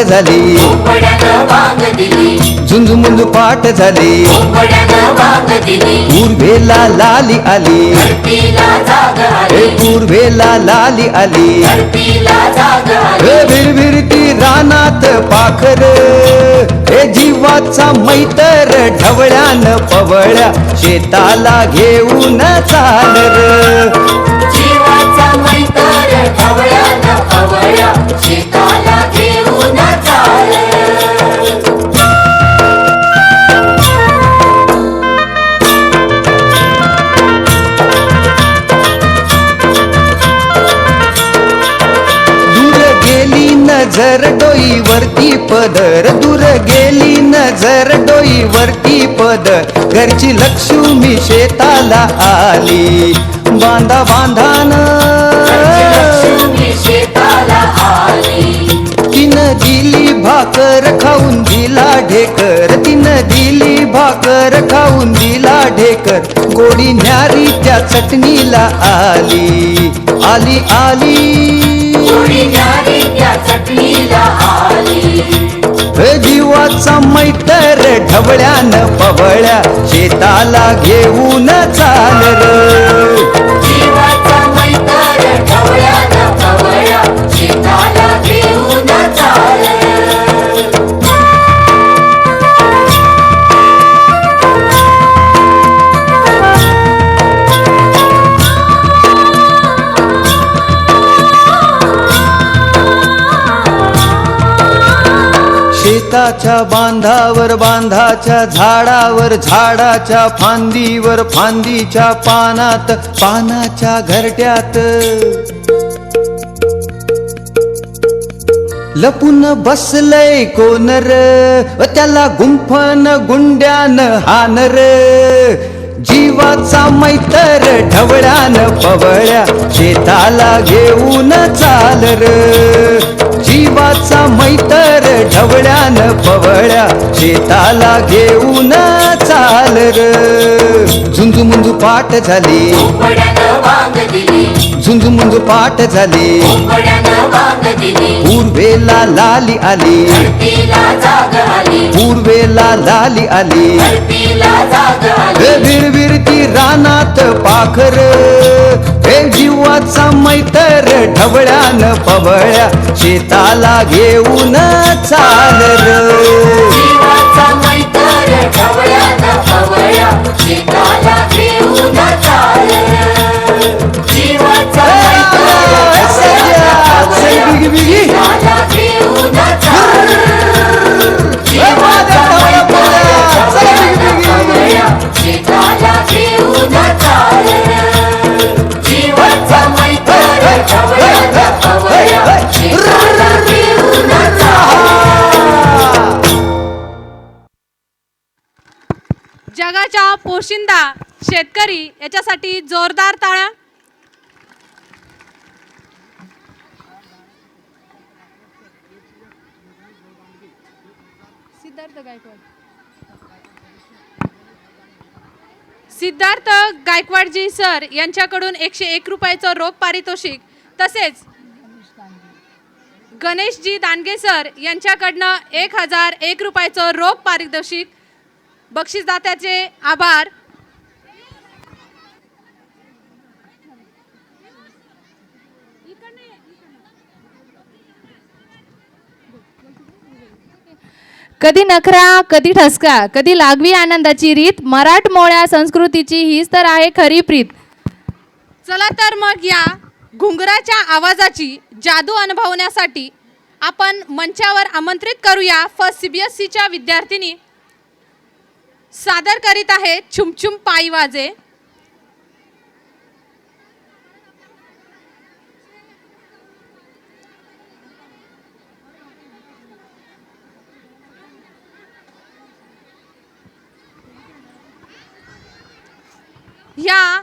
झाली, झुंजमुंज पाठ झाली, पूर्वेला लाली आली, पूर्वेला लाली आली, विरविरती रानात पाखर, हे जीवाचा मैतर ढवळ्यान पवळ्या शेताला घेऊन चाल र. जीवाचा मैतर ढवळ्यान पवळ्या शेताला घेऊन चाल. नजर डोईवरती पदर, दूर गेली नजर डोईवरती पदर, घरची लक्ष्मी शेताला आली, बांधा बांधान लक्ष्मी शेताला आली. तिनं दिली भाकर खाऊन दिला ढेकर, तिनं दिली भाकर खाऊन दिला ढेकर, गोडी न्यारी त्या चटणीला आली, आली आली गोडी न्यारी त्या चटणीला आली. जीवाचा मैतर ढवळ्यान पवळ्या शेताला घेऊन चाल र. जीवाचा मैतर ढवळ्यान पवळ्या शेताला घेऊन चाल. शेताच्या बांधावर बांधाच्या झाडावर झाडाच्या फांदीवर फांदीच्या पानात पानाच्या घरट्यात लपून बसलय कोण र, त्याला गुंफन गुंड्यान हान र. जीवाचा मैतर ढवळ्यान पवळ्या शेताला घेऊन चाल र. जीवाचा मैतर ढवळ्यान पवळ्या शेताला घेऊन चाल र. झुंजमुंज पाठ झाली, झुंजमुंज पाठ झाली, पूर्वेला लाली आली, पूर्वेला लाली आली, विरविरती रानात पाखर, हे जीवाचा मैतर ढवळ्यान पवळ्या शेताला घेऊन चाल र. जीवाचा मैतर ढवळ्यान पवळ्या शेताला घेऊन चाल. जीवाचा मैतर ढवळ्यान पवळ्या शेताला घेऊन चाल. जीवाचा मैतर ढवळ्यान पवळ्या शेताला घेऊन चाल. जीवाचा मैतर ढवळ्यान पवळ्या शेताला घेऊन चाल. जगाच्या पोशिंदा शेतकरी याच्यासाठी जोरदार टाळ्या. सिद्धार्थ गायकवाडजी सर यांच्याकडून 101 रुपयाचं रोख पारितोषिक, तसेच गणेशजी दानगे सर यांच्याकडनं 1001 रुपयाचं रोख पारितोषिक. बक्षीसदात्याचे आभार. कधी नखरा कधी ठसका, कधी लागवी आनंदाची रीत, मराठमोळ्या संस्कृतीची हीच तर आहे खरी प्रीत. चला तर मग या घुंगराच्या आवाजाची जादू अनुभवण्यासाठी आपण मंचावर आमंत्रित करूया फर्स्ट CBSEच्या विद्यार्थिनी. सादर करीत आहेत छुमछुम पायी वाजे. ह्या